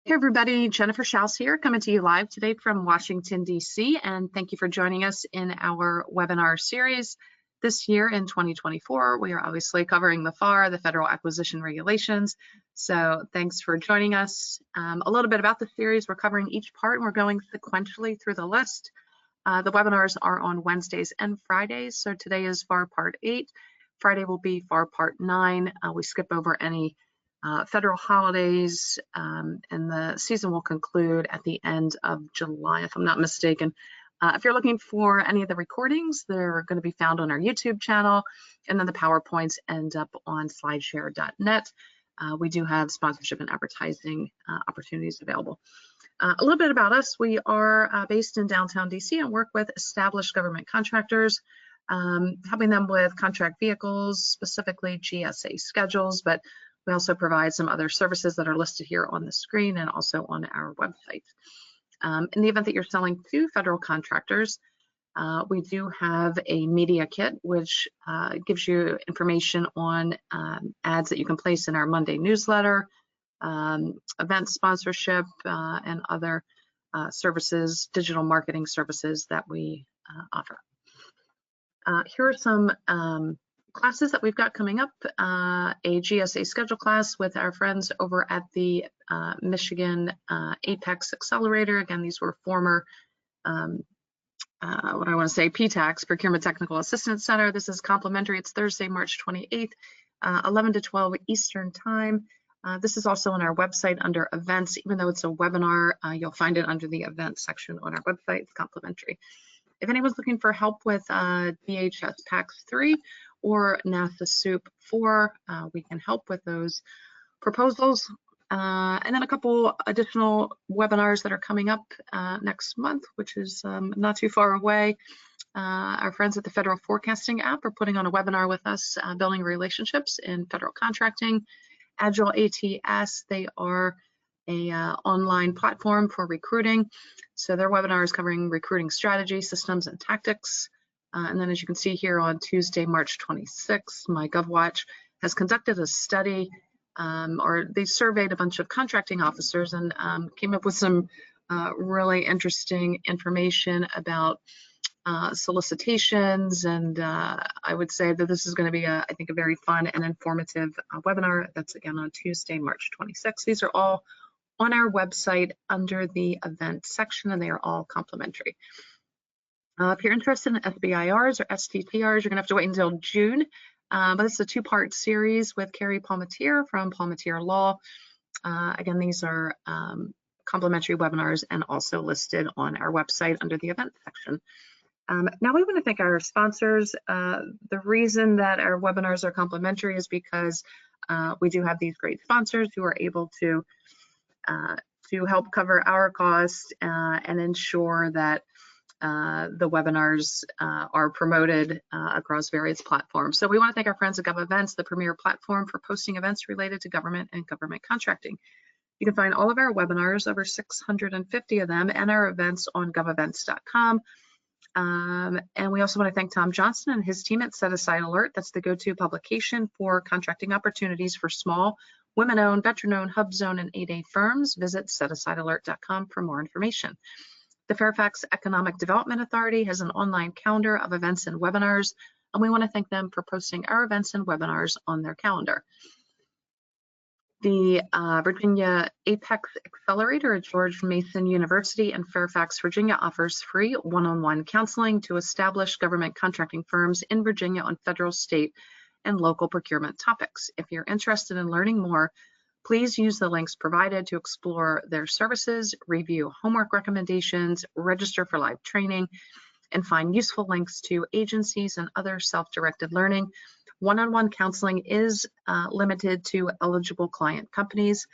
Hey everybody, Jennifer Schaus here, coming to you live today from Washington, D.C., and thank you for joining us in our webinar series. This year in 2024, we are obviously covering the FAR, the Federal Acquisition Regulations, so thanks for joining us. A little bit about the series, we're covering each part and we're going sequentially through the list. The webinars are on Wednesdays and Fridays, so today is FAR Part 8. Friday will be FAR Part 9. We skip over any federal holidays, and the season will conclude at the end of July, if I'm not mistaken. If you're looking for any of the recordings, they're going to be found on our YouTube channel, and then the PowerPoints end up on slideshare.net. We do have sponsorship and advertising opportunities available. A little bit about us. We are based in downtown DC and work with established government contractors, helping them with contract vehicles, specifically GSA schedules, but we also provide some other services that are listed here on the screen and also on our website. In the event that you're selling to federal contractors, we do have a media kit, which gives you information on ads that you can place in our Monday newsletter, event sponsorship, and other services, digital marketing services that we offer. Here are some classes that we've got coming up. A GSA schedule class with our friends over at the Michigan Apex Accelerator. Again, these were former, PTACs, Procurement Technical Assistance Center. This is complimentary. It's Thursday, March 28th, 11 to 12 Eastern Time. This is also on our website under events. Even though it's a webinar, you'll find it under the events section on our website. It's complimentary. If anyone's looking for help with DHS PACS 3 or NASA SOUP 4, we can help with those proposals. And then a couple additional webinars that are coming up next month, which is not too far away. Our friends at the Federal Forecasting app are putting on a webinar with us, building relationships in federal contracting. Agile ATS, they are a online platform for recruiting. So their webinar is covering recruiting strategy, systems, and tactics. And then as you can see here on Tuesday, March 26th, my GovWatch has conducted a study, or they surveyed a bunch of contracting officers and came up with some really interesting information about solicitations. And I would say that this is going to be, I think, a very fun and informative webinar. That's again on Tuesday, March 26th. These are all on our website under the event section, and they are all complimentary. If you're interested in SBIRs or STTRs, you're going to have to wait until June. But this is a two-part series with Carrie Palmatier from Palmatier Law. Again, these are complimentary webinars and also listed on our website under the event section. Now we want to thank our sponsors. The reason that our webinars are complimentary is because we do have these great sponsors who are able to help cover our costs and ensure that the webinars are promoted across various platforms. So we want to thank our friends at GovEvents, the premier platform for posting events related to government and government contracting. You can find all of our webinars, over 650 of them, and our events on govevents.com. And we also want to thank Tom Johnson and his team at Set Aside Alert. That's the go-to publication for contracting opportunities for small, women-owned, veteran-owned, HubZone, and 8A firms. Visit setasidealert.com for more information. The Fairfax Economic Development Authority has an online calendar of events and webinars, and we want to thank them for posting our events and webinars on their calendar. The Virginia Apex Accelerator at George Mason University in Fairfax, Virginia offers free one-on-one counseling to established government contracting firms in Virginia on federal, state, and local procurement topics. If you're interested in learning more, please use the links provided to explore their services, review homework recommendations, register for live training, and find useful links to agencies and other self-directed learning. One-on-one counseling is limited to eligible client companies,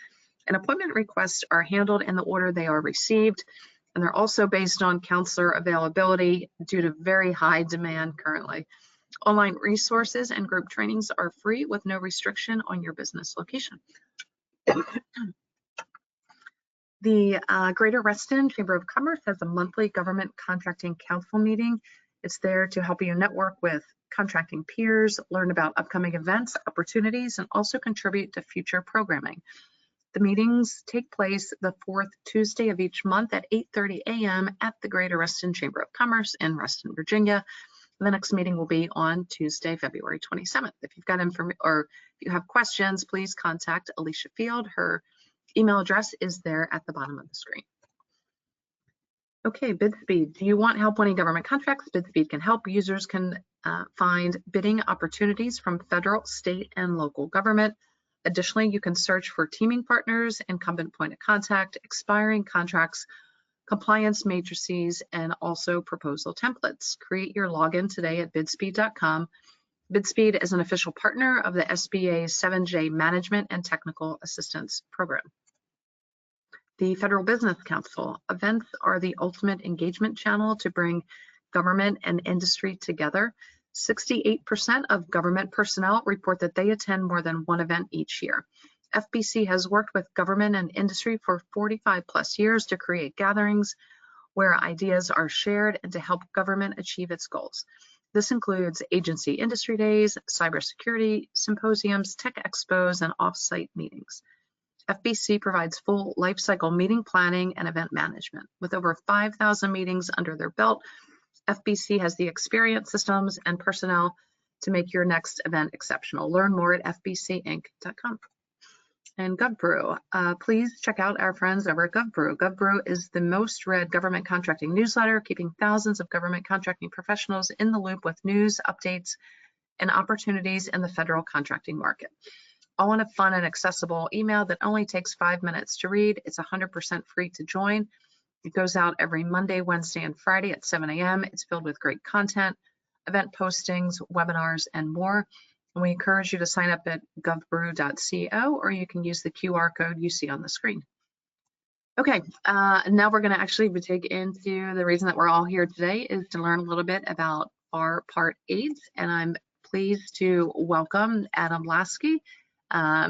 and appointment requests are handled in the order they are received, and they're also based on counselor availability due to very high demand currently. Online resources and group trainings are free with no restriction on your business location. The Greater Reston Chamber of Commerce has a monthly government contracting council meeting. It's there to help you network with contracting peers, learn about upcoming events, opportunities, and also contribute to future programming. The meetings take place the fourth Tuesday of each month at 8:30 a.m. at the Greater Reston Chamber of Commerce in Reston, Virginia. The next meeting will be on Tuesday, February 27th. If you've got information or if you have questions, please contact Alicia Field. Her email address is there at the bottom of the screen. Okay, bid speed. Do you want help winning government contracts? Bid speed can help. Users can find bidding opportunities from federal, state, and local government. Additionally, you can search for teaming partners, incumbent point of contact, expiring contracts, compliance matrices, and also proposal templates. Create your login today at bidspeed.com. Bidspeed is an official partner of the SBA's 7J Management and Technical Assistance Program. The Federal Business Council. Events are the ultimate engagement channel to bring government and industry together. 68% of government personnel report that they attend more than one event each year. FBC has worked with government and industry for 45 plus years to create gatherings where ideas are shared and to help government achieve its goals. This includes agency industry days, cybersecurity symposiums, tech expos, and off-site meetings. FBC provides full lifecycle meeting planning and event management. With over 5,000 meetings under their belt, FBC has the experience, systems, and personnel to make your next event exceptional. Learn more at fbcinc.com. And GovBrew. Please check out our friends over at GovBrew. GovBrew is the most read government contracting newsletter, keeping thousands of government contracting professionals in the loop with news, updates, and opportunities in the federal contracting market. All in a fun and accessible email that only takes 5 minutes to read. It's 100% free to join. It goes out every Monday, Wednesday, and Friday at 7 a.m. It's filled with great content, event postings, webinars, and more. And we encourage you to sign up at govbrew.co, or you can use the QR code you see on the screen. Okay, now we're going to actually dig into the reason that we're all here today is to learn a little bit about our Part 8, and I'm pleased to welcome Adam Lasky.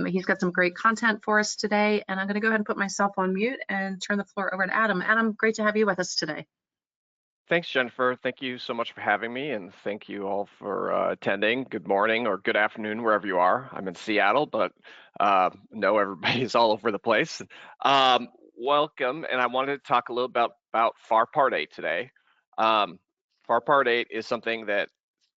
He's got some great content for us today, and I'm going to go ahead and put myself on mute and turn the floor over to Adam. Adam, great to have you with us today. Thanks, Jennifer. Thank you so much for having me, and thank you all for attending. Good morning or good afternoon, wherever you are. I'm in Seattle, but know everybody's all over the place. Welcome, and I wanted to talk a little about FAR Part 8 today. FAR Part 8 is something that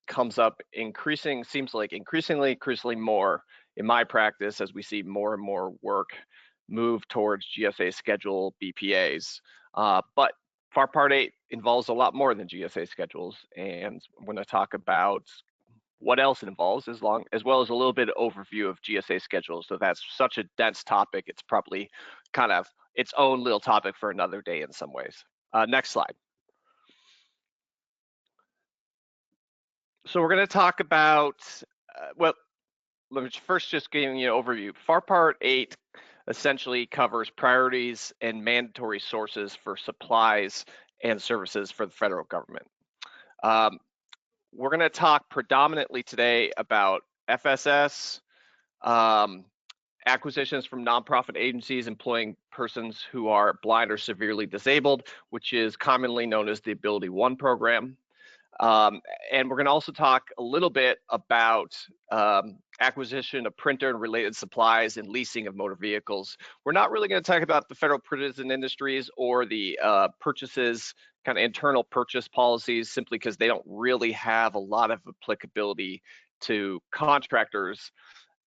comes up seems like increasingly more in my practice as we see more and more work move towards GSA schedule BPAs. But FAR Part 8 involves a lot more than GSA schedules, and I'm going to talk about what else it involves as well as a little bit of overview of GSA schedules. So that's such a dense topic, it's probably kind of its own little topic for another day in some ways. Next slide. So we're going to talk about, well, let me first just give you an overview. FAR Part 8 essentially covers priorities and mandatory sources for supplies and services for the federal government. We're going to talk predominantly today about FSS, acquisitions from nonprofit agencies employing persons who are blind or severely disabled, which is commonly known as the Ability One program. And we're going to also talk a little bit about acquisition of printer and related supplies and leasing of motor vehicles. We're not really going to talk about the federal prison industries or the purchases, kind of internal purchase policies, simply because they don't really have a lot of applicability to contractors,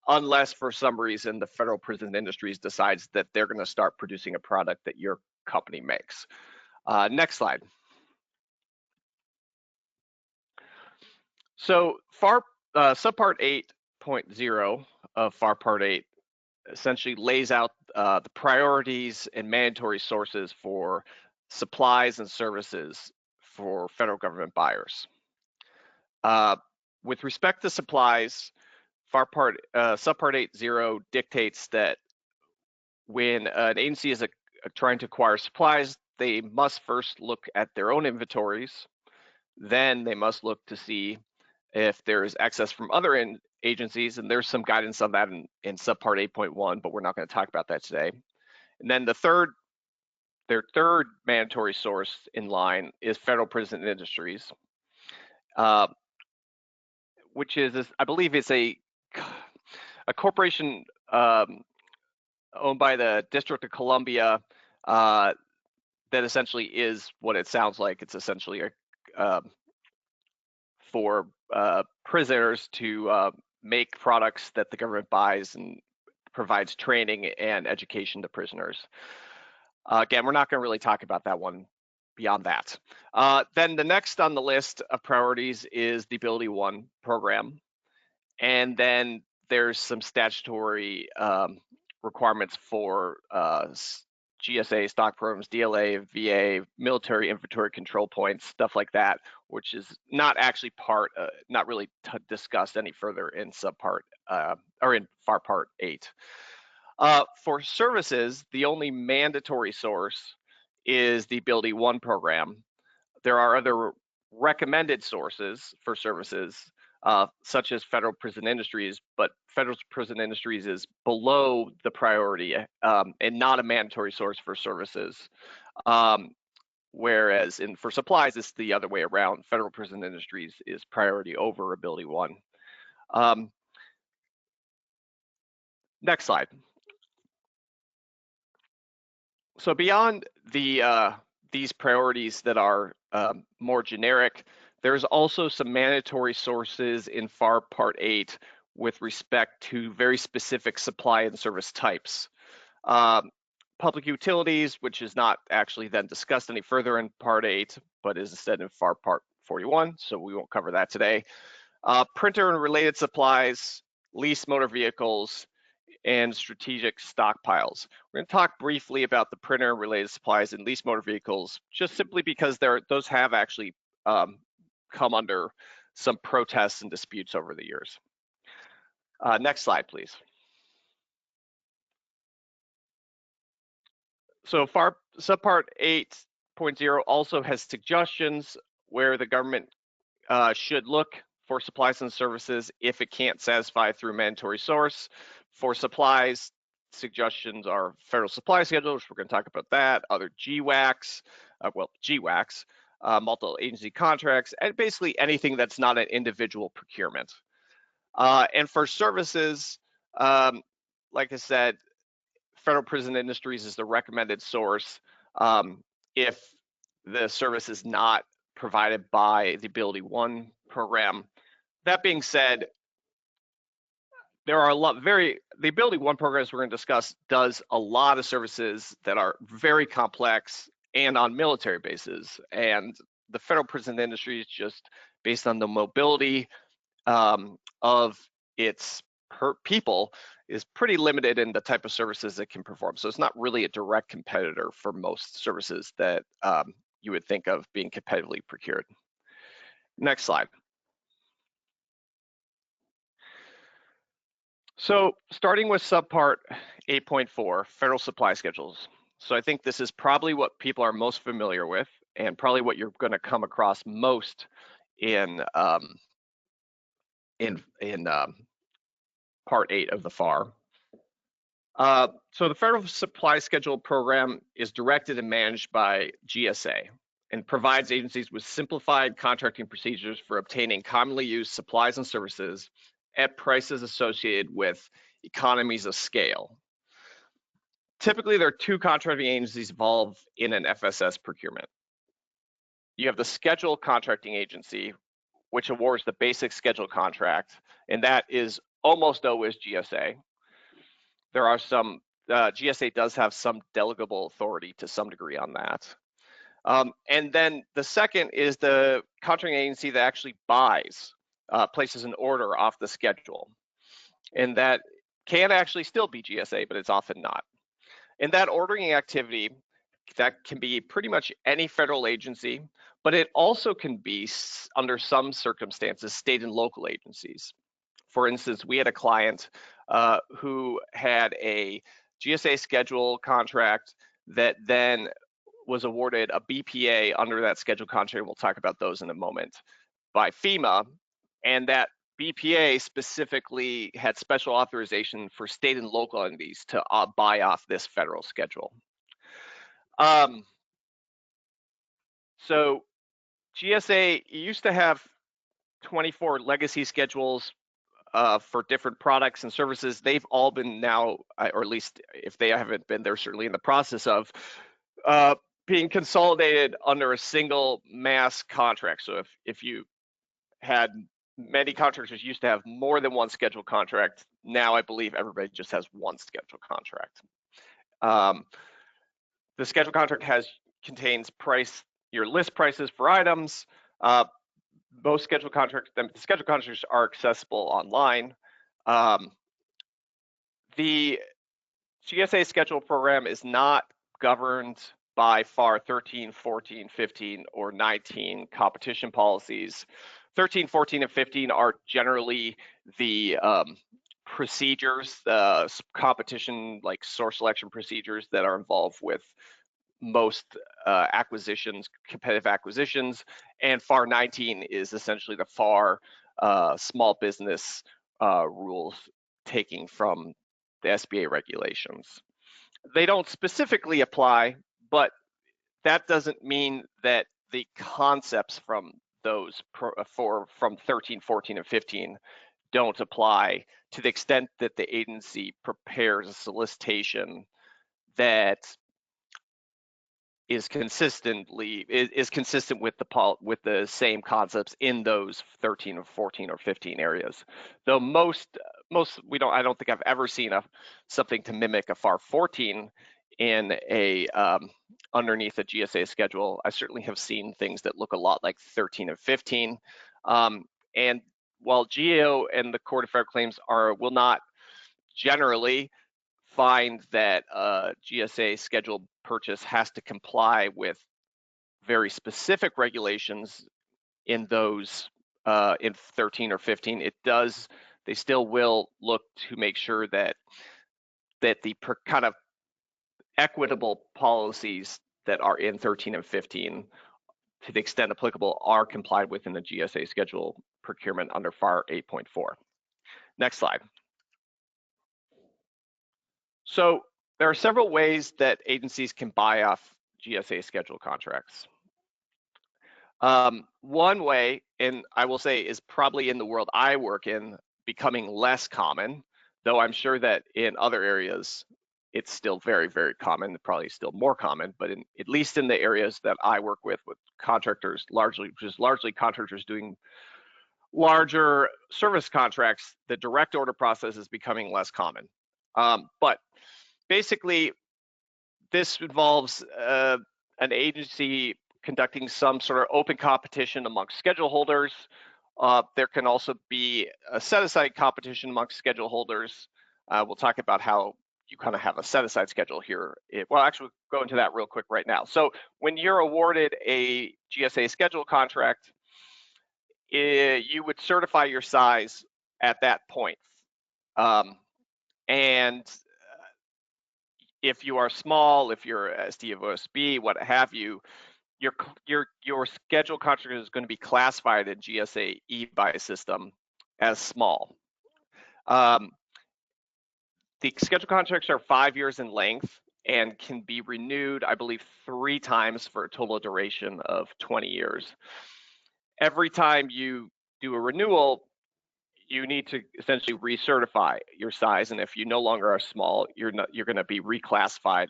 unless for some reason the federal prison industries decides that they're going to start producing a product that your company makes. Next slide. So subpart 8.0 of FAR Part 8 essentially lays out the priorities and mandatory sources for supplies and services for federal government buyers. With respect to supplies, subpart 8.0 dictates that when an agency is trying to acquire supplies, they must first look at their own inventories. Then they must look to see if there is excess from other agencies, and there's some guidance on that in subpart 8.1, but we're not going to talk about that today. And then their third mandatory source in line is federal prison industries, which is, I believe it's a corporation owned by the District of Columbia that essentially is what it sounds like. It's essentially for prisoners to make products that the government buys and provides training and education to prisoners. Again, we're not going to really talk about that one beyond that. Then the next on the list of priorities is the Ability One program. And then there's some statutory requirements for GSA, stock programs, DLA, VA, military inventory control points, stuff like that, which is not actually not really discussed any further in subpart or in FAR Part 8. For services, the only mandatory source is the Ability One program. There are other recommended sources for services, such as Federal Prison Industries, but Federal Prison Industries is below the priority and not a mandatory source for services. Whereas for supplies, it's the other way around. Federal Prison Industries is priority over Ability One. Next slide. So beyond these priorities that are more generic, there's also some mandatory sources in FAR Part 8 with respect to very specific supply and service types. Public utilities, which is not actually then discussed any further in Part 8, but is instead in FAR Part 41, so we won't cover that today. Printer and related supplies, leased motor vehicles, and strategic stockpiles. We're going to talk briefly about the printer related supplies and leased motor vehicles, just simply because those have actually come under some protests and disputes over the years. Next slide, please. So subpart 8.0 also has suggestions where the government should look for supplies and services if it can't satisfy through mandatory source. For supplies, suggestions are federal supply schedules. We're going to talk about that. Other GWACs, multiple agency contracts, and basically anything that's not an individual procurement. And for services, like I said, Federal Prison Industries is the recommended source if the service is not provided by the Ability One program. That being said, there are the Ability One programs we're going to discuss does a lot of services that are very complex and on military bases. And the Federal Prison Industry is just based on the mobility of its people is pretty limited in the type of services it can perform. So it's not really a direct competitor for most services that you would think of being competitively procured. Next slide. So starting with subpart 8.4, federal supply schedules. So I think this is probably what people are most familiar with and probably what you're going to come across most in Part 8 of the FAR. So the Federal Supply Schedule program is directed and managed by GSA and provides agencies with simplified contracting procedures for obtaining commonly used supplies and services at prices associated with economies of scale. Typically, there are two contracting agencies involved in an FSS procurement. You have the Schedule Contracting Agency, which awards the basic schedule contract, and that is almost always GSA. There are some, GSA does have some delegable authority to some degree on that. And then the second is the contracting agency that actually buys, places an order off the schedule. And that can actually still be GSA, but it's often not. And that ordering activity, that can be pretty much any federal agency, but it also can be, under some circumstances, state and local agencies. For instance, we had a client who had a GSA schedule contract that then was awarded a BPA under that schedule contract. We'll talk about those in a moment, by FEMA, and that BPA specifically had special authorization for state and local entities to buy off this federal schedule. So GSA used to have 24 legacy schedules for different products and services, they've all been now, or at least if they haven't been, they're certainly in the process of being consolidated under a single mass contract. So if you had many contractors used to have more than one scheduled contract, now I believe everybody just has one scheduled contract. The scheduled contract contains your list prices for items. Most scheduled contracts, the scheduled contracts are accessible online. The GSA schedule program is not governed by FAR 13, 14, 15, or 19 competition policies. 13, 14, and 15 are generally the procedures, competition like source selection procedures that are involved with most acquisitions, competitive acquisitions, and FAR 19 is essentially the FAR small business rules taking from the SBA regulations. They don't specifically apply, but that doesn't mean that the concepts from those from 13, 14, and 15 don't apply to the extent that the agency prepares a solicitation that is consistent with the same concepts in those 13 or 14 or 15 areas. Though I don't think I've ever seen something to mimic a FAR 14 in a underneath a GSA schedule. I certainly have seen things that look a lot like 13 and 15. And while GAO and the Court of Federal Claims will not generally find that GSA schedule purchase has to comply with very specific regulations in those in 13 or 15, they still will look to make sure that the kind of equitable policies that are in 13 and 15, to the extent applicable, are complied with in the GSA schedule procurement under FAR 8.4. Next slide. So there are several ways that agencies can buy off GSA schedule contracts. One way, and I will say is probably in the world I work in, becoming less common, though I'm sure that in other areas it's still very, very common, probably still more common, but at least in the areas that I work with contractors, largely contractors doing larger service contracts, the direct order process is becoming less common. But basically, this involves an agency conducting some sort of open competition amongst schedule holders. There can also be a set-aside competition amongst schedule holders. We'll talk about how you kind of have a set-aside schedule here. Well, actually, we'll go into that real quick right now. So when you're awarded a GSA schedule contract, you would certify your size at that point. And if you are small, if you're SDOSB, what have you, your schedule contract is going to be classified in GSA e-buy system as small. The schedule contracts are 5 years in length and can be renewed, I believe, 3 times for a total duration of 20 years. Every time you do a renewal, you need to essentially recertify your size, and if you no longer are small, you're going to be reclassified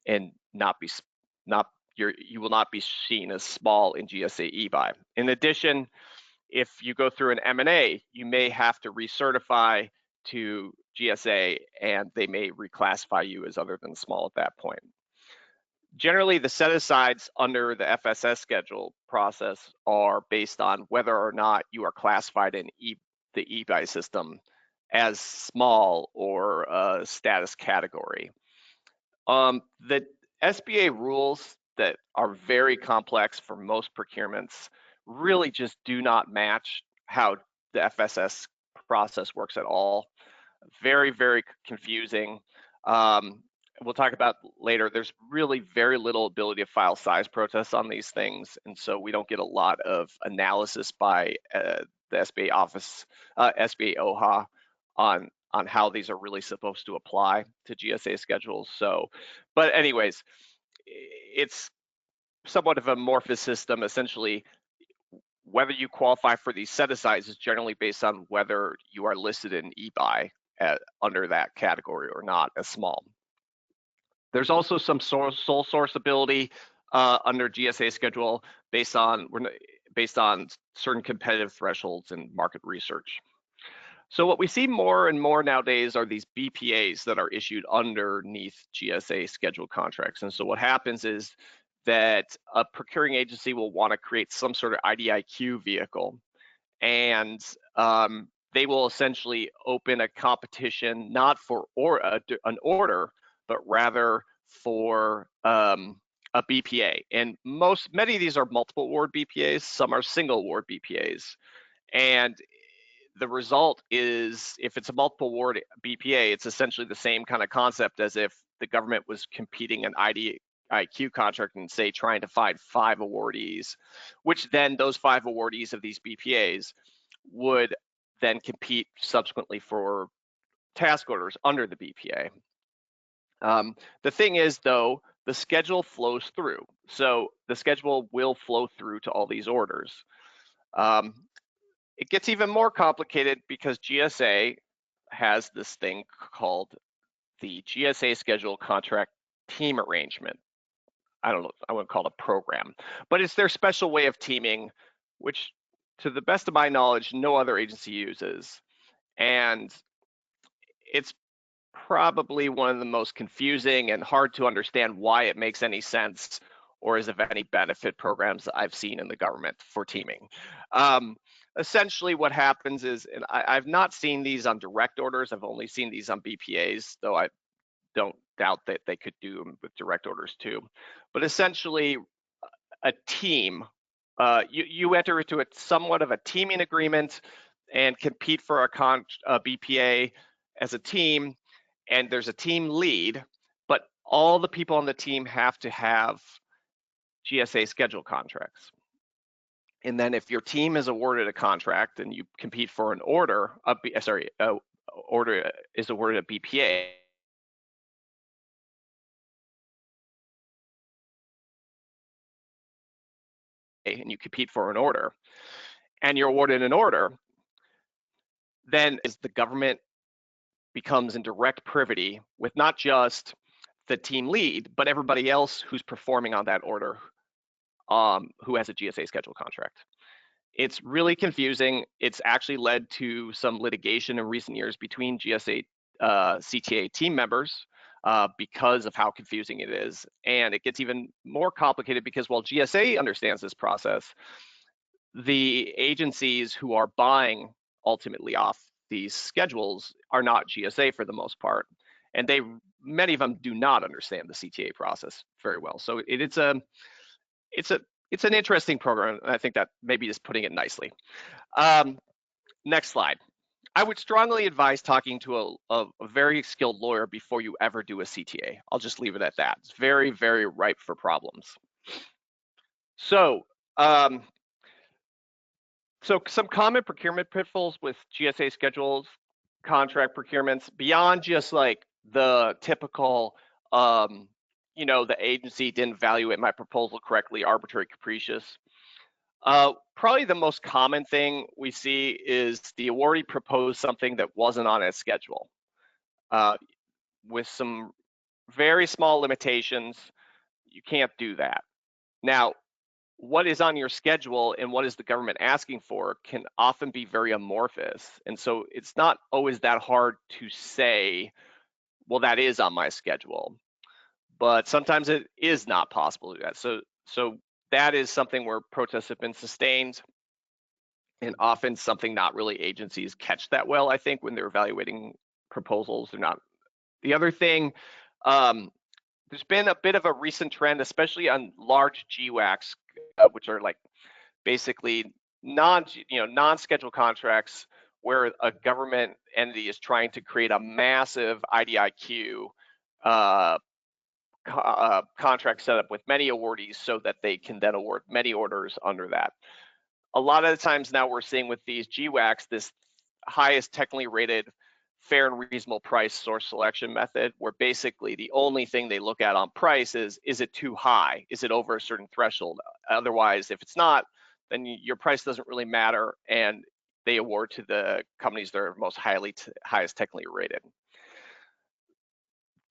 and you will not be seen as small in GSA e-buy. In addition, if you go through an M&A, you may have to recertify to GSA, and they may reclassify you as other than small at that point. Generally, the set-asides under the FSS schedule process are based on whether or not you are classified in the e-buy system as small or a status category. The SBA rules that are very complex for most procurements really just do not match how the FSS process works at all. Very, very confusing. We'll talk about later, there's really very little ability to file size protests on these things, and so we don't get a lot of analysis by the SBA office, SBA OHA on how these are really supposed to apply to GSA schedules. So, but anyways, it's somewhat of an amorphous system. Essentially, whether you qualify for these set-asides is generally based on whether you are listed in eBuy under that category or not as small. There's also some sole source ability under GSA schedule based on certain competitive thresholds and market research. So what we see more and more nowadays are these BPAs that are issued underneath GSA scheduled contracts. And so what happens is that a procuring agency will want to create some sort of IDIQ vehicle, and they will essentially open a competition not for an order, but rather for a BPA. And many of these are multiple award BPAs, some are single award BPAs. And the result is, if it's a multiple award BPA, it's essentially the same kind of concept as if the government was competing an IDIQ contract and say trying to find 5 awardees, which then those 5 awardees of these BPAs would then compete subsequently for task orders under the BPA. The thing is, though, the schedule flows through. So the schedule will flow through to all these orders. It gets even more complicated because GSA has this thing called the GSA Schedule Contract Team Arrangement. I don't know, I wouldn't call it a program, but it's their special way of teaming, which to the best of my knowledge, no other agency uses. And it's probably one of the most confusing and hard to understand why it makes any sense or is of any benefit programs that I've seen in the government for teaming. Essentially what happens is, and I've not seen these on direct orders, I've only seen these on BPAs, though I don't doubt that they could do them with direct orders too. But essentially a team, you enter into somewhat of a teaming agreement and compete for a BPA as a team, and there's a team lead, but all the people on the team have to have GSA schedule contracts. And then if your team is awarded a contract and you compete for an order, order is awarded a BPA, and you compete for an order, and you're awarded an order, then as the government becomes in direct privity with not just the team lead, but everybody else who's performing on that order, who has a GSA schedule contract. It's really confusing. It's actually led to some litigation in recent years between GSA CTA team members because of how confusing it is. And it gets even more complicated because while GSA understands this process, the agencies who are buying ultimately off these schedules are not GSA for the most part. And many of them do not understand the CTA process very well. So it's an interesting program. I think that maybe is putting it nicely. Next slide. I would strongly advise talking to a very skilled lawyer before you ever do a CTA. I'll just leave it at that. It's very, very ripe for problems. So, some common procurement pitfalls with GSA schedules, contract procurements, beyond just like the typical, the agency didn't evaluate my proposal correctly, arbitrary, capricious. Probably the most common thing we see is the awardee proposed something that wasn't on its schedule with some very small limitations. You can't do that. Now, what is on your schedule and what is the government asking for can often be very amorphous. And so it's not always that hard to say, well, that is on my schedule. But sometimes it is not possible to do that. So that is something where protests have been sustained, and often something not really agencies catch that well, I think, when they're evaluating proposals. They're not. The other thing, there's been a bit of a recent trend, especially on large GWACs, which are like basically non-scheduled contracts where a government entity is trying to create a massive IDIQ contract setup with many awardees so that they can then award many orders under that. A lot of the times now we're seeing with these GWACs, this highest technically rated fair and reasonable price source selection method, where basically the only thing they look at on price is it too high? Is it over a certain threshold? Otherwise, if it's not, then your price doesn't really matter, and they award to the companies that are most highest technically rated.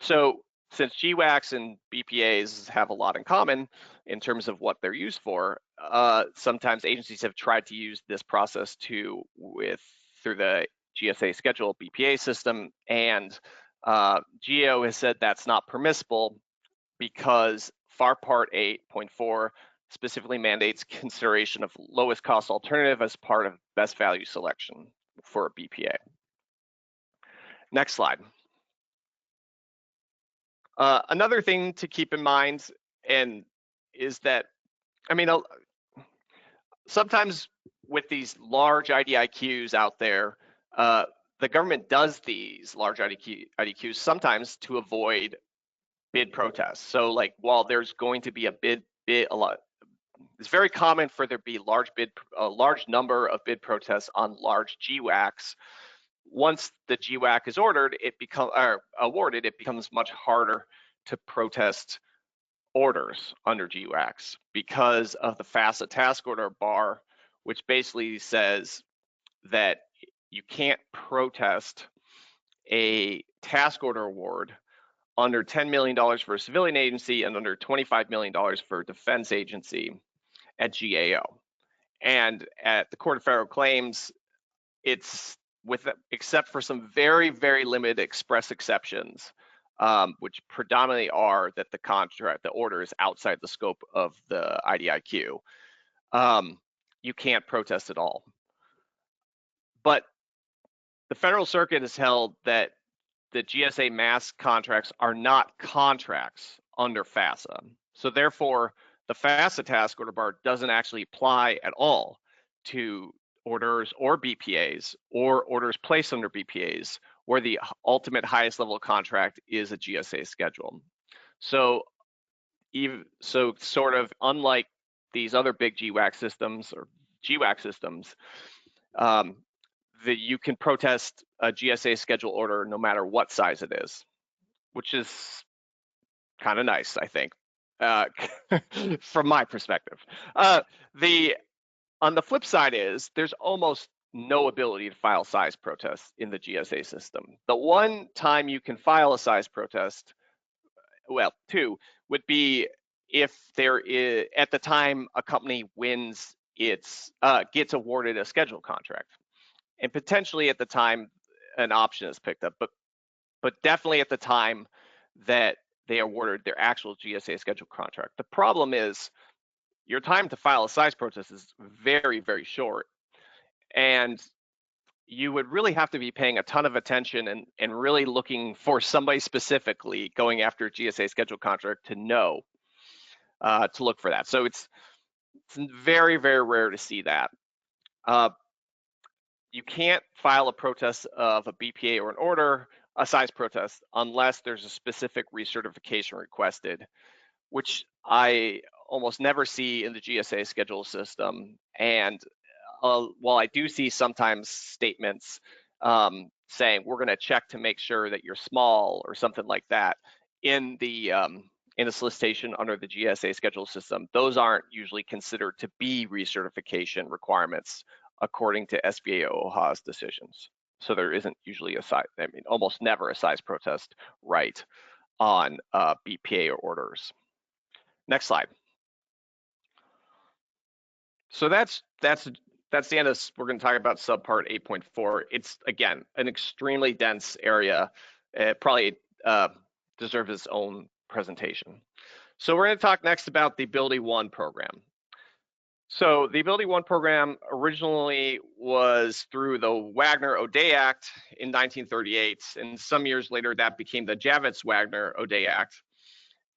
So since GWACs and BPAs have a lot in common in terms of what they're used for, sometimes agencies have tried to use this process through the GSA schedule BPA system, and GAO has said that's not permissible because FAR Part 8.4 specifically mandates consideration of lowest cost alternative as part of best value selection for a BPA. Next slide. Another thing to keep in mind is that, I mean, sometimes with these large IDIQs out there, the government does these large IDQs sometimes to avoid bid protests. So like while there's going to be it's very common for there to be a large number of bid protests on large GWACs. Once the GWAC is awarded, it becomes much harder to protest orders under GWACs because of the FASA task order bar, which basically says that you can't protest a task order award under $10 million for a civilian agency and under $25 million for a defense agency at GAO. And at the Court of Federal Claims, it's except for some very, very limited express exceptions, which predominantly are that the order is outside the scope of the IDIQ, you can't protest at all. But the Federal Circuit has held that the GSA mass contracts are not contracts under FASA. So therefore, the FASA task order bar doesn't actually apply at all to orders or BPAs or orders placed under BPAs where the ultimate highest level contract is a GSA schedule. So sort of unlike these other big GWAC systems or GWAC systems, that you can protest a GSA schedule order no matter what size it is, which is kind of nice, I think, from my perspective. On the flip side is there's almost no ability to file size protests in the GSA system. The one time you can file a size protest, well, two, would be if there is, at the time a company wins gets awarded a schedule contract. And potentially at the time an option is picked up, but definitely at the time that they awarded their actual GSA schedule contract. The problem is your time to file a size protest is very, very short. And you would really have to be paying a ton of attention and really looking for somebody specifically going after a GSA schedule contract to know, to look for that. So it's very, very rare to see that. You can't file a protest of a BPA or an order, a size protest, unless there's a specific recertification requested, which I almost never see in the GSA schedule system. And while I do see sometimes statements saying we're going to check to make sure that you're small or something like that in the solicitation under the GSA schedule system, those aren't usually considered to be recertification requirements according to SBA OHA's decisions. So there isn't usually almost never a size protest right on BPA or orders. Next slide. So that's the end of, we're going to talk about subpart 8.4. It's, again, an extremely dense area. It probably deserves its own presentation. So we're going to talk next about the Ability One program. So the Ability One program originally was through the Wagner-O'Day Act in 1938, and some years later that became the Javits-Wagner-O'Day Act.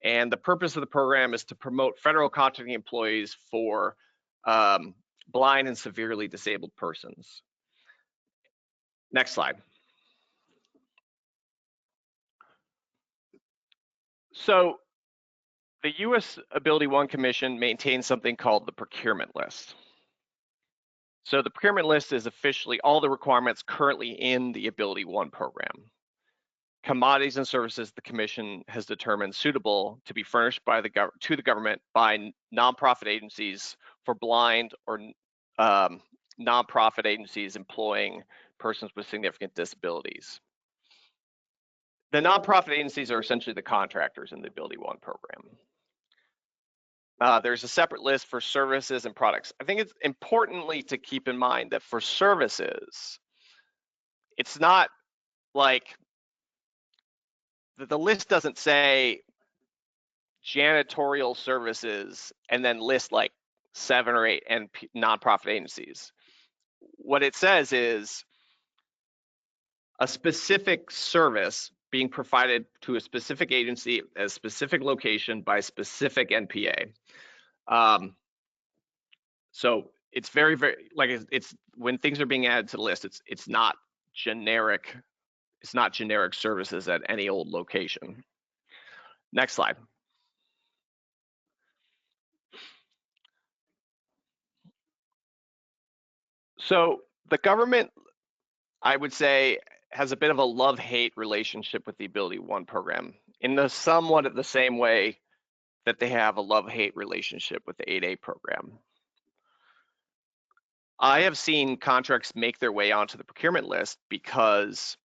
And the purpose of the program is to promote federal contracting employees for blind and severely disabled persons. Next slide. So the U.S. Ability One Commission maintains something called the procurement list. So the procurement list is officially all the requirements currently in the Ability One program. Commodities and services the Commission has determined suitable to be furnished by to the government by nonprofit agencies for blind or nonprofit agencies employing persons with significant disabilities. The nonprofit agencies are essentially the contractors in the AbilityOne program. There's a separate list for services and products. I think it's importantly to keep in mind that for services, it's not like the list doesn't say janitorial services and then list like 7 or 8 nonprofit agencies. What it says is a specific service being provided to a specific agency at a specific location by a specific NPA. So it's very, like it's when things are being added to the list, it's not generic. It's not generic services at any old location. Next slide. So the government, I would say, has a bit of a love-hate relationship with the AbilityOne program in the somewhat of the same way that they have a love-hate relationship with the 8A program. I have seen contracts make their way onto the procurement list because,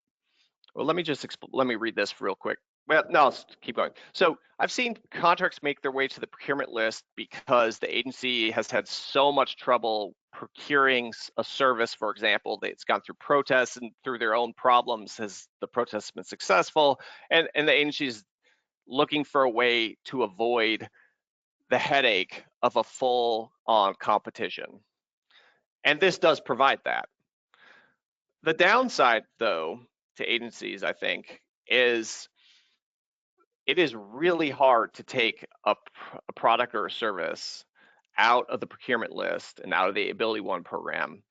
well, let me read this real quick. Well, no, let's keep going. So I've seen contracts make their way to the procurement list because the agency has had so much trouble procuring a service, for example, that it's gone through protests and through their own problems has the protest been successful, and the agency is looking for a way to avoid the headache of a full-on competition. And this does provide that. The downside, though, to agencies, I think, is it is really hard to take a product or a service out of the procurement list and out of the AbilityOne program,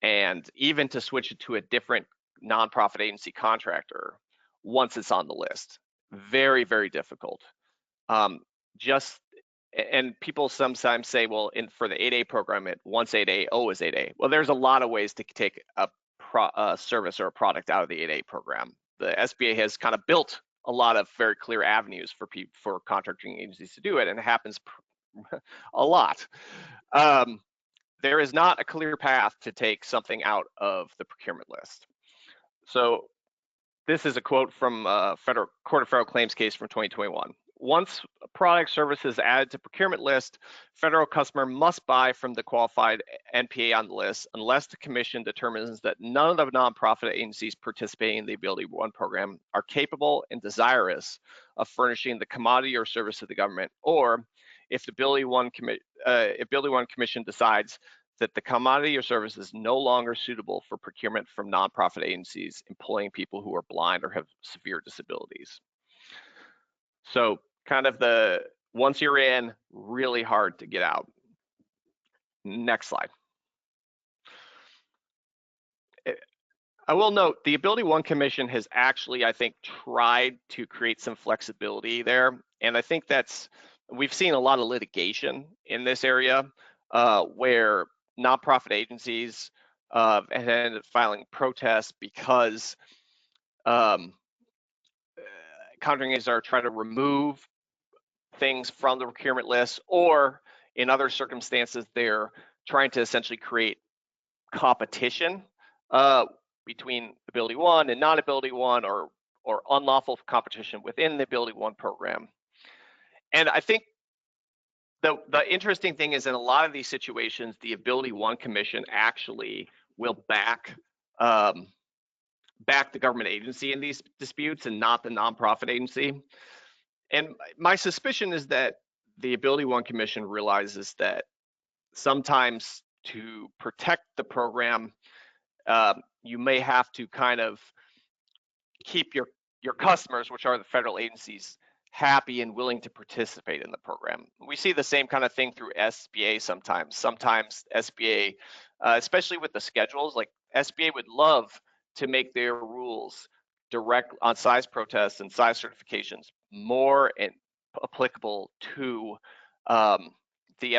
and even to switch it to a different nonprofit agency contractor once it's on the list. Very, very difficult. And people sometimes say, well, for the 8A program, once 8A, always 8A. Well, there's a lot of ways to take a service or a product out of the 8A program. The SBA has kind of built a lot of very clear avenues for contracting agencies to do it, and it happens a lot. There is not a clear path to take something out of the procurement list. So this is a quote from Court of Federal Claims case from 2021. Once a product service is added to procurement list, federal customer must buy from the qualified NPA on the list unless the commission determines that none of the nonprofit agencies participating in the AbilityOne program are capable and desirous of furnishing the commodity or service to the government, or if the AbilityOne Commission decides that the commodity or service is no longer suitable for procurement from nonprofit agencies employing people who are blind or have severe disabilities. So kind of once you're in, really hard to get out. Next slide. I will note the AbilityOne Commission has actually, I think, tried to create some flexibility there. And I think we've seen a lot of litigation in this area where nonprofit agencies have ended up filing protests because contracting agencies are trying to remove things from the procurement list, or in other circumstances, they're trying to essentially create competition between AbilityOne and non-AbilityOne, or unlawful competition within the AbilityOne program. And I think the interesting thing is in a lot of these situations, the AbilityOne Commission actually will back the government agency in these disputes and not the nonprofit agency. And my suspicion is that the AbilityOne Commission realizes that sometimes to protect the program, you may have to kind of keep your customers, which are the federal agencies, happy and willing to participate in the program. We see the same kind of thing through SBA sometimes. Sometimes SBA, especially with the schedules, like SBA would love to make their rules direct on size protests and size certifications more applicable to the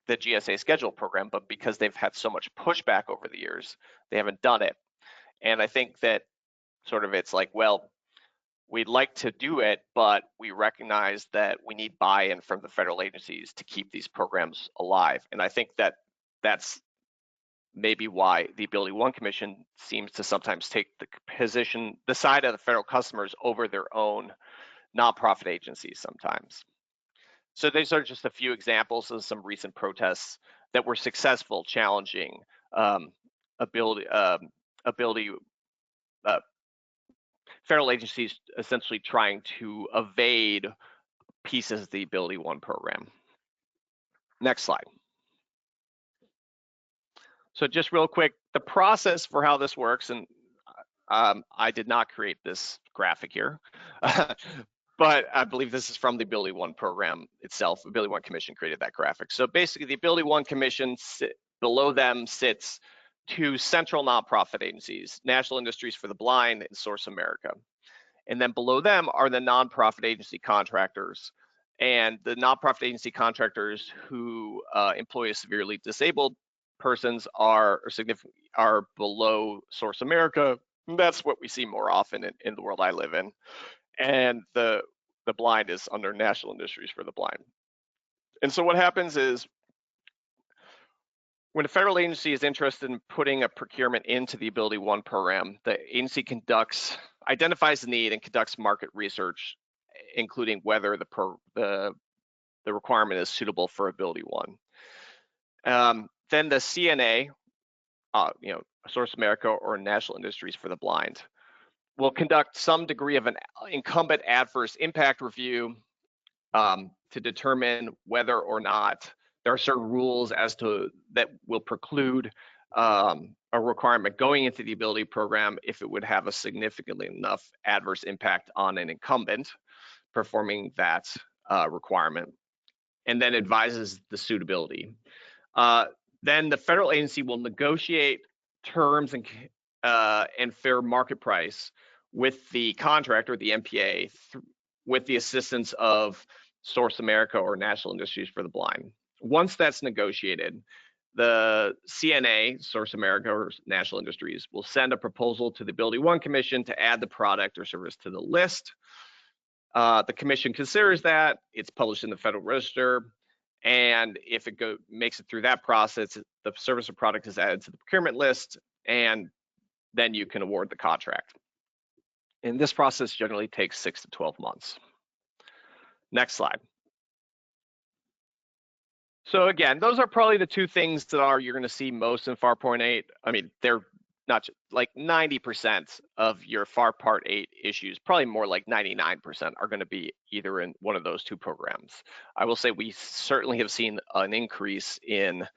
GSA schedule program, but because they've had so much pushback over the years, they haven't done it. And I think that sort of it's like, well, we'd like to do it, but we recognize that we need buy-in from the federal agencies to keep these programs alive. And I think that that's maybe why the AbilityOne Commission seems to sometimes take the side of the federal customers over their own nonprofit agencies sometimes. So these are just a few examples of some recent protests that were successful challenging federal agencies essentially trying to evade pieces of the AbilityOne program. Next slide. So just real quick, the process for how this works, and I did not create this graphic here, but I believe this is from the AbilityOne program itself. AbilityOne Commission created that graphic. So basically the AbilityOne Commission, below them sits two central nonprofit agencies, National Industries for the Blind and Source America. And then below them are the nonprofit agency contractors. And the nonprofit agency contractors who employ a severely disabled persons are below Source America. That's what we see more often in the world I live in. And the blind is under National Industries for the Blind. And so what happens is when a federal agency is interested in putting a procurement into the AbilityOne program, the agency identifies the need and conducts market research, including whether the requirement is suitable for AbilityOne. Then the CNA, Source America or National Industries for the Blind, will conduct some degree of an incumbent adverse impact review to determine whether or not there are certain rules that will preclude a requirement going into the Ability program if it would have a significantly enough adverse impact on an incumbent performing that requirement, and then advises the suitability. Then the federal agency will negotiate terms and fair market price with the contractor, the MPA, with the assistance of Source America or National Industries for the Blind. Once that's negotiated, the CNA, Source America or National Industries, will send a proposal to the AbilityOne Commission to add the product or service to the list. The commission considers that, it's published in the Federal Register, and if it makes it through that process, the service or product is added to the procurement list, and then you can award the contract. And this process generally takes 6 to 12 months. Next slide. So again, those are probably the two things that you're going to see most in FAR Part 8. I mean, they're not like 90% of your FAR Part 8 issues, probably more like 99% are going to be either in one of those two programs. I will say we certainly have seen an increase in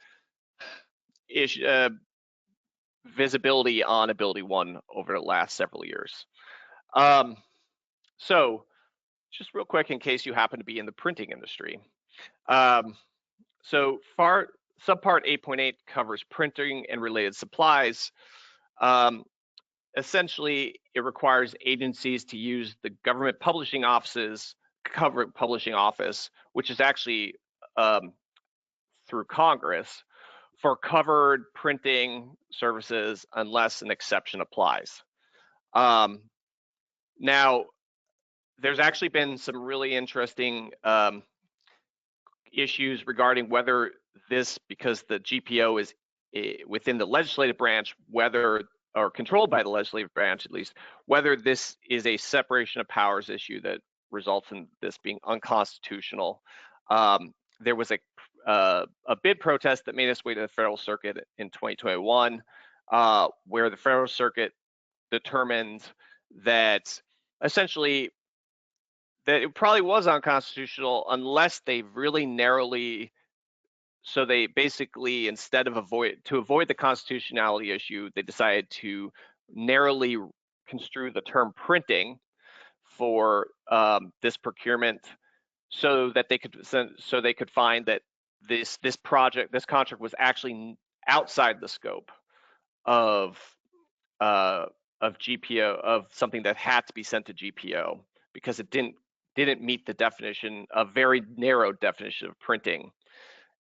visibility on AbilityOne over the last several years. So just real quick, in case you happen to be in the printing industry. So Subpart 8.8 covers printing and related supplies. Essentially, it requires agencies to use the Government Publishing Office's Covered Publishing Office, which is actually through Congress, for covered printing services unless an exception applies. Now, there's actually been some really interesting issues regarding whether this, because the GPO is within the legislative branch, or controlled by the legislative branch at least, whether this is a separation of powers issue that results in this being unconstitutional. There was a bid protest that made its way to the Federal Circuit in 2021, where the Federal Circuit determined that essentially that it probably was unconstitutional unless they really narrowly, so they basically, instead of avoid the constitutionality issue, they decided to narrowly construe the term printing for this procurement, so that they could find that this contract was actually outside the scope of GPO, of something that had to be sent to GPO, because it didn't meet the definition, a very narrow definition of printing,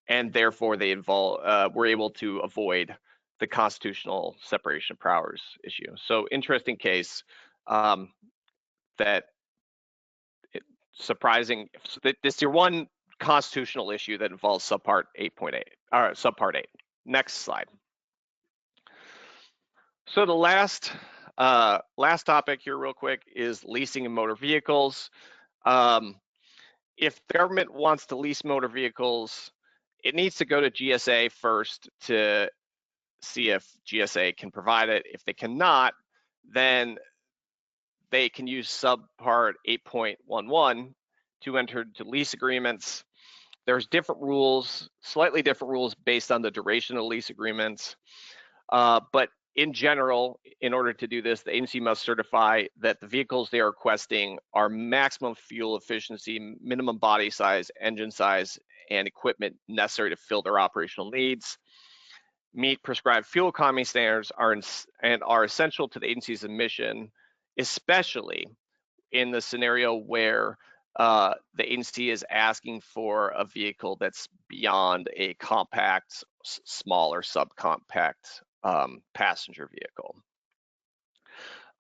and therefore they were able to avoid the constitutional separation of powers issue. So interesting case that surprising. This is your one constitutional issue that involves subpart 8.8 or subpart 8. Next slide. So the last topic here real quick is leasing of motor vehicles. If the government wants to lease motor vehicles, it needs to go to GSA first to see if GSA can provide it. If they cannot, then they can use subpart 8.11 to enter into lease agreements. There's different rules, slightly different rules based on the duration of lease agreements. But in general, in order to do this, the agency must certify that the vehicles they are requesting are maximum fuel efficiency, minimum body size, engine size, and equipment necessary to fill their operational needs, meet prescribed fuel economy standards, and are essential to the agency's mission, especially in the scenario where the agency is asking for a vehicle that's beyond a compact, small or subcompact passenger vehicle.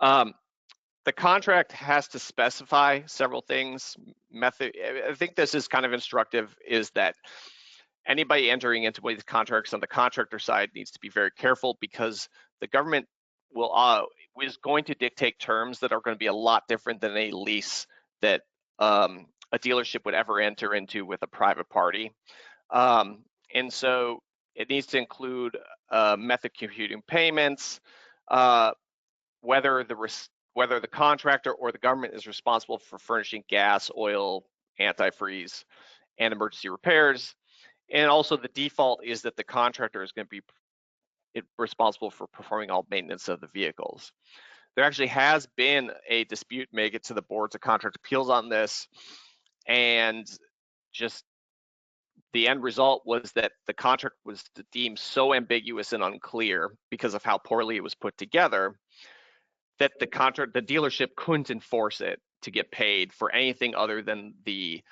The contract has to specify several things. I think this is kind of instructive, is that anybody entering into one of these contracts on the contractor side needs to be very careful, because the government is going to dictate terms that are going to be a lot different than a lease that a dealership would ever enter into with a private party. And so it needs to include method computing payments, whether the contractor or the government is responsible for furnishing gas, oil, antifreeze, and emergency repairs. And also the default is that the contractor is going to be responsible for performing all maintenance of the vehicles. There actually has been a dispute make it to the boards of contract appeals on this, and just the end result was that the contract was deemed so ambiguous and unclear because of how poorly it was put together that the dealership couldn't enforce it to get paid for anything other than the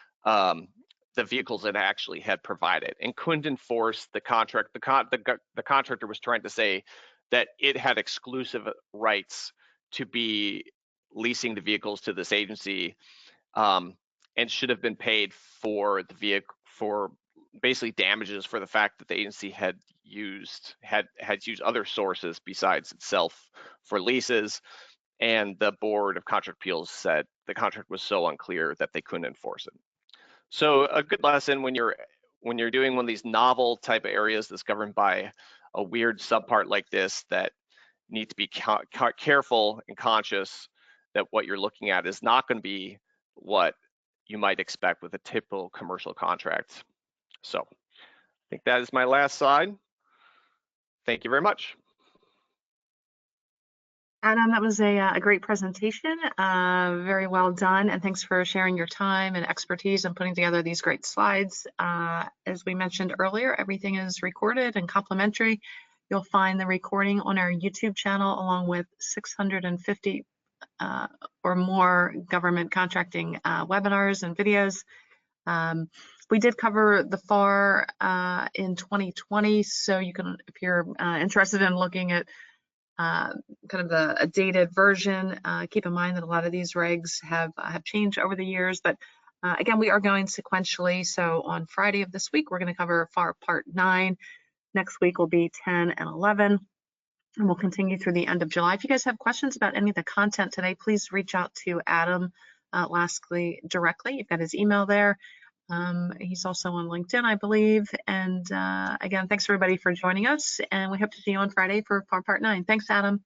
vehicles it actually had provided, and couldn't enforce the contract. The contractor was trying to say that it had exclusive rights to be leasing the vehicles to this agency, and should have been paid for the vehicle, for basically damages for the fact that the agency had used other sources besides itself for leases. And the Board of Contract Appeals said the contract was so unclear that they couldn't enforce it. So a good lesson when you're doing one of these novel type of areas that's governed by a weird subpart like this, that need to be careful and conscious that what you're looking at is not going to be what you might expect with a typical commercial contract. So I think that is my last slide. Thank you very much. Adam, that was a great presentation, very well done, and thanks for sharing your time and expertise and putting together these great slides. As we mentioned earlier, everything is recorded and complimentary. You'll find the recording on our YouTube channel, along with 650 or more government contracting webinars and videos. We did cover the FAR in 2020, so you can, if you're interested in looking at kind of a dated version, keep in mind that a lot of these regs have changed over the years, but again, we are going sequentially. So on Friday of this week, we're going to cover FAR Part 9. Next week will be 10 and 11, and we'll continue through the end of July. If you guys have questions about any of the content today, please reach out to Adam Laskley directly. You've got his email there. He's also on LinkedIn, I believe. And again, thanks everybody for joining us, and we hope to see you on Friday for FAR Part 9. Thanks, Adam.